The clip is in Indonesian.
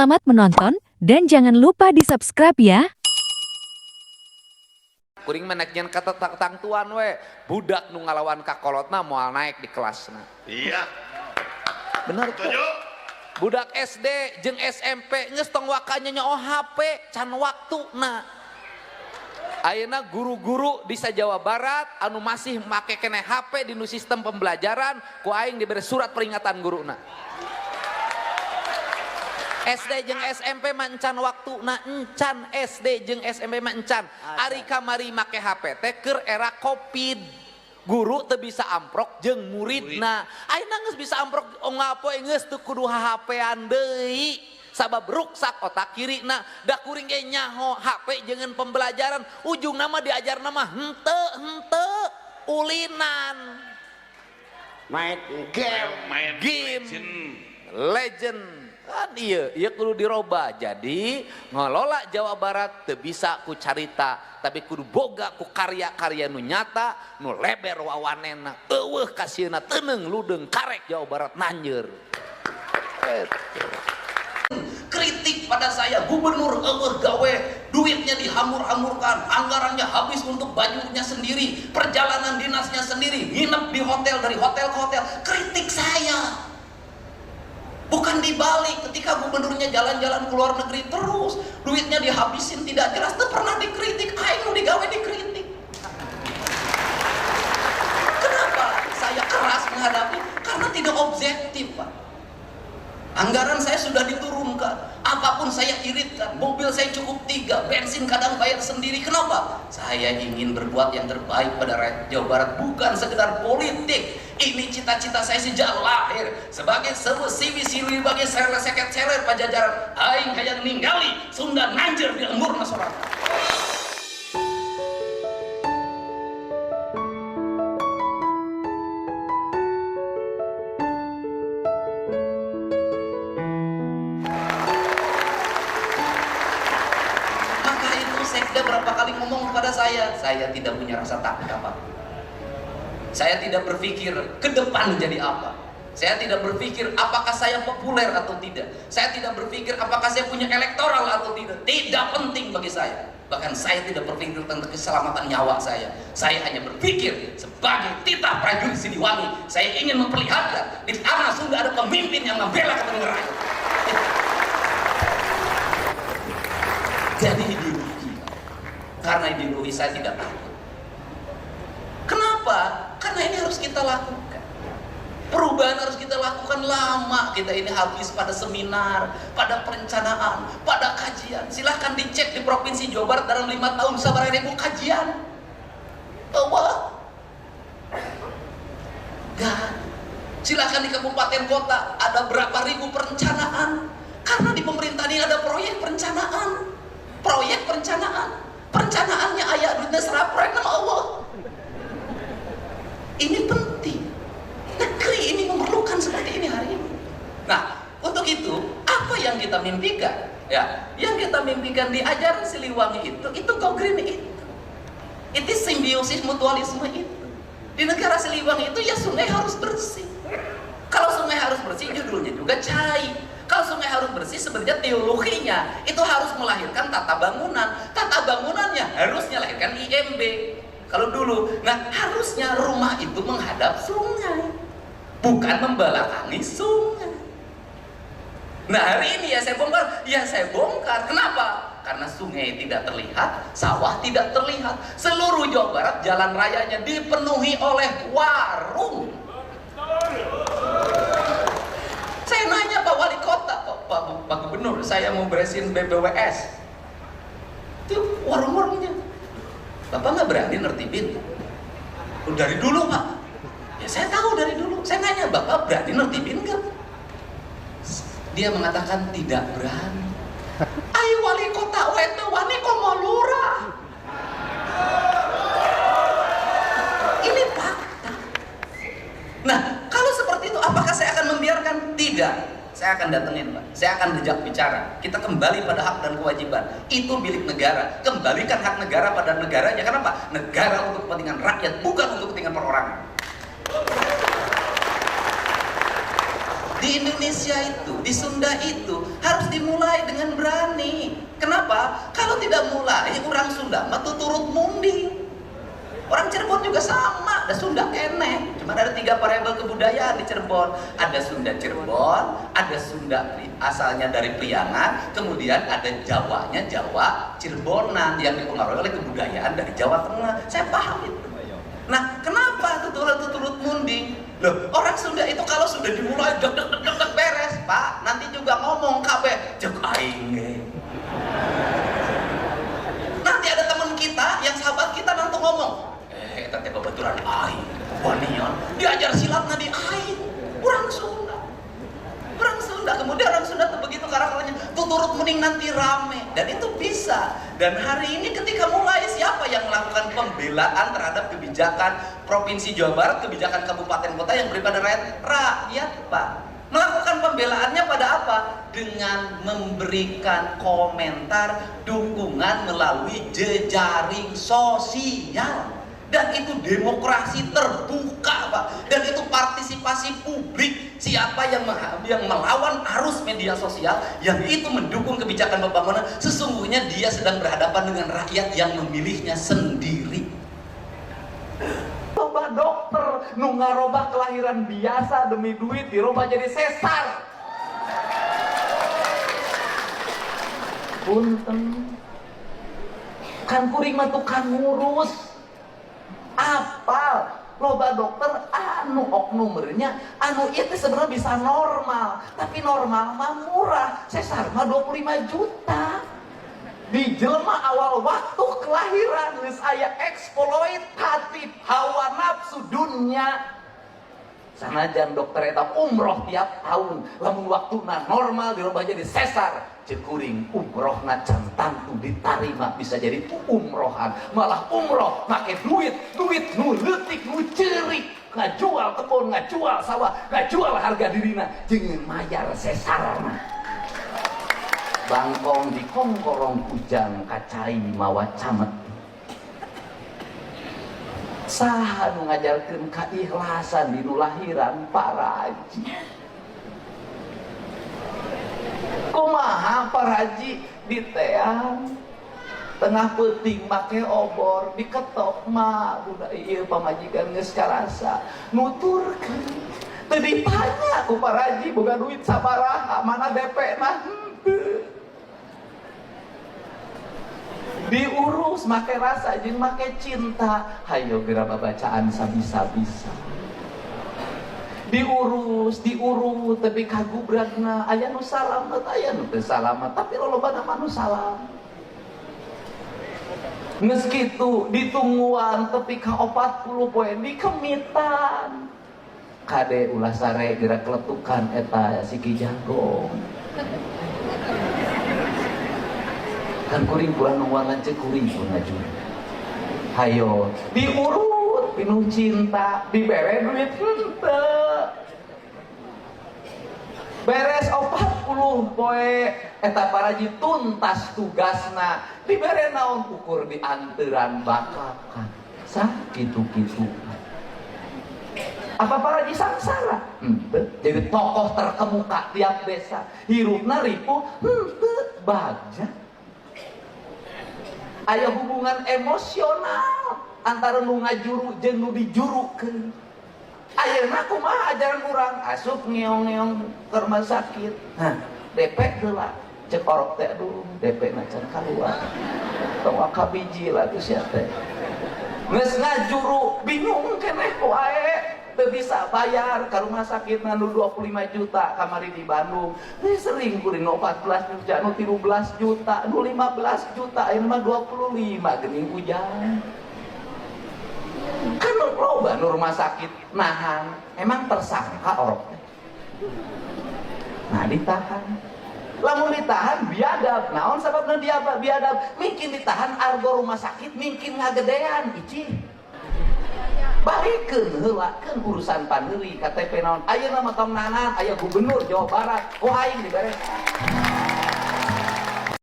Selamat menonton dan jangan lupa di-subscribe ya. Kuring meneknya kata tang tuan we budak nu ngalawan kakolotna moal naik di kelasna. Iya. Bener tuh. Budak SD jeung SMP geus tong wakanya nyaho HP can waktuna. Ayeuna guru-guru di Jawa Barat anu masih make keneh HP di nu sistem pembelajaran ku aing diberi surat peringatan guruna. SD jeung SMP mah encan waktuna encan SD jeung SMP mah encan ari kamari make HP teh keur era Covid. Guru teu bisa amprok jeung muridna. Ayeuna geus bisa amprok ngapoe geus teu kudu HP-an deui. Sabab ruksak otak kirina da kuring ge nyaho HP jeung pembelajaran ujungna mah diajarna mah henteu ulinan. Main game. Legend. Kan iya kudu diroba. Jadi ngelola Jawa Barat teu bisa ku carita tapi kudu boga ku karya-karya nu nyata nu leber wawanena eueuh kasieuna teuneng ludeng karek Jawa Barat nanjeur. Kritik pada saya gubernur eueuh gawe duitnya dihamur-hamurkan, anggarannya habis untuk bajunya sendiri, perjalanan dinasnya sendiri, nginep di hotel dari hotel ke hotel. Kritik saya bukan dibalik ketika gubernurnya jalan-jalan ke luar negeri terus duitnya dihabisin tidak jelas, itu pernah dikritik. Aing nu digawe dikritik. Kenapa saya keras menghadapi? Karena tidak objektif, Pak. Anggaran saya sudah diturunkan, apapun saya iritkan, mobil saya cukup 3, bensin kadang bayar sendiri. Kenapa? Saya ingin berbuat yang terbaik pada rakyat Jawa Barat, bukan sekedar politik. Ini cita-cita saya sejak lahir sebagai siwi-siwi bagi seket-seket pajajaran. Aing hayang ninggali Sunda nanjeur di lembur masyarakat. Sekda berapa kali ngomong kepada saya tidak punya rasa takut apapun. Saya tidak berpikir ke depan jadi apa. Saya tidak berpikir apakah saya populer atau tidak. Saya tidak berpikir apakah saya punya elektoral atau tidak. Tidak penting bagi saya. Bahkan saya tidak berpikir tentang keselamatan nyawa saya. Saya hanya berpikir sebagai titah prajurit Siliwangi, saya ingin memperlihatkan di tanah Sunda ada pemimpin yang membela kepentingan rakyat. Jadi karena ideologi saya tidak takut. Kenapa? Karena ini harus kita lakukan. Perubahan harus kita lakukan lama. Kita ini habis pada seminar, pada perencanaan, pada kajian. Silahkan dicek di Provinsi Jawa Barat dalam 5 tahun sabaraha ribu kajian. Wah. Gak. Silahkan di kabupaten kota ada berapa ribu perencanaan. Karena di pemerintah ini ada proyek perencanaan. Proyek perencanaan. Perencanaannya ayat duitnya serap proyek nama Allah. Ini penting. Negeri ini memerlukan seperti ini hari ini. Nah, untuk itu apa yang kita mimpikan? Ya, yang kita mimpikan di ajaran Siliwangi itu go green itu simbiosis mutualisme itu. Di negara Siliwangi itu ya sungai harus bersih. Kalau sungai harus bersih judulnya juga cai. Kalau sungai harus bersih sebenarnya teologinya itu harus melahirkan tata bangunan. Tata bangunannya harus melahirkan IMB. Kalau dulu, nah harusnya rumah itu menghadap sungai, bukan membelakangi sungai. Nah hari ini ya saya bongkar. Kenapa? Karena sungai tidak terlihat, sawah tidak terlihat. Seluruh Jawa Barat jalan rayanya dipenuhi oleh warung. Saya nanya Pak Wali Kota, Pak Gubernur, saya mau beresin BPWS. Itu warung-warungnya. Bapak nggak berani nertibin? Dari dulu Pak. Ya saya tahu dari dulu. Saya nanya, Bapak berani nertibin nggak? Dia mengatakan tidak berani. Ayo Wali Kota, wete wani komo lurah. Ini fakta. Nah, kalau seperti itu, apakah saya akan membiarkan? Tidak. Saya akan datengin, Pak. Saya akan ajak bicara. Kita kembali pada hak dan kewajiban. Itu milik negara. Kembalikan hak negara pada negaranya. Kenapa? Negara untuk kepentingan rakyat, bukan untuk kepentingan perorangan. Di Indonesia itu, di Sunda itu harus dimulai dengan berani. Kenapa? Kalau tidak mulai, orang Sunda mah turut munding. Orang Cirebon juga sama, ada Sunda kene. Cuma ada 3 variabel kebudayaan di Cirebon. Ada Sunda Cirebon, ada Sunda asalnya dari Priangan, kemudian ada Jawanya Jawa Cirebonan yang dipengaruhi oleh kebudayaan dari Jawa Tengah. Saya paham itu. Nah, kenapa turut munding? Loh, orang Sunda itu kalau sudah dimulai deg beres, Pak. Nanti juga ngomong kabeh cek aing. Nanti ada teman kita yang sahabat kita nanti ngomong, tapi kebetulan aing, wanion, diajar silatnya di aing. Orang Sunda. Kemudian orang Sunda tuh begitu karakternya, tuh turut mending nanti rame. Dan itu bisa. Dan hari ini ketika mulai, siapa yang melakukan pembelaan terhadap kebijakan Provinsi Jawa Barat, kebijakan kabupaten kota yang beri pada rakyat, Pak. Melakukan pembelaannya pada apa? Dengan memberikan komentar dukungan melalui jejaring sosial. Dan itu demokrasi terbuka, Pak. Dan itu partisipasi publik. Siapa yang melawan arus media sosial, yang itu mendukung kebijakan pembangunan, sesungguhnya dia sedang berhadapan dengan rakyat yang memilihnya sendiri. Loba dokter nu ngarobah kelahiran biasa demi duit dirobah jadi sesar. Punten. Kan kuring mah tukang ngurus. Apal loba dokter anu oknumernya anu itu sebenarnya bisa normal, tapi normal mah murah. Sesar mah 25 juta. Di jelema awal waktu kelahiran geus aya eksploitatif hawa nafsu dunya. Sanajan dokter eta umroh tiap tahun, lamun waktuna normal dirubah jadi sesar, cek kuring umrohna can tantu ditarima bisa jadi umrohan, malah umroh make duit nu leutik nu ceurik, ngajual kebun, ngajual sawah, ngajual harga dirina jeung mayar sesarna. Bangkong di kongkorong kujang kacai mawa camet. Saha nu ngajarkeun kaikhlasan dinu lahiran para haji. Kumaha para haji diteang tengah peuting make obor diketok mah budak ieu pamajikan geus karasa nuturkeun. Teu ditanya ku para haji boga duit sabaraha, mana DP-na henteu. Diurus make rasa jeung make cinta, hayo geura babacaan sabisa-bisa. Diurus tapi kagubradna aya nu salamet aya nu teu salamet, tapi lolobana mah nu salam. Geus kitu ditungguan tepi ka 40 poe dikemitan. Kade ulah sare geura kletukan eta siki jagong. Kan kuring kurang nungguan cek kuring pun ngaju. Hayo diurut pinuh cinta dibere duit henteu. Beres 40 poe eta paraji tuntas tugasna dibere naon ukur dianteran bakakan sakitu-kitu. Apa paraji sangsara? Henteu. Jadi tokoh terkemuka tiap desa hirupna ripuh henteu bagja. Aya hubungan emosional antara nu ngajuru jeung nu dijurukeun. Ayeuna kumaha ajaran urang asup ngeong-ngeong ke rumah sakit. Hah, DP heula. Cek orok teh aduh, DP na can kaluar. Tong kabiji lah tuh sia teh. Geus ngajuru bingung keneh ku ae. Teu bisa bayar ke rumah sakit nu 25 juta kamari di Bandung. Ini sering kuring 14 juta, nu 13 juta, nu 15 juta, ayeuna mah 25 geuning hujan. Kan loba nu rumah sakit nahan, emang tersangka orok teh. Nah ditahan. Lamun ditahan biadab, naon sababna dia biadab? Mungkin ditahan argo rumah sakit, mungkin ngagedean icih. Barikeun heula keun urusan pandeuri KTP naon ayeuna mah tong nanan aya gubernur Jawa Barat ku aing diberes.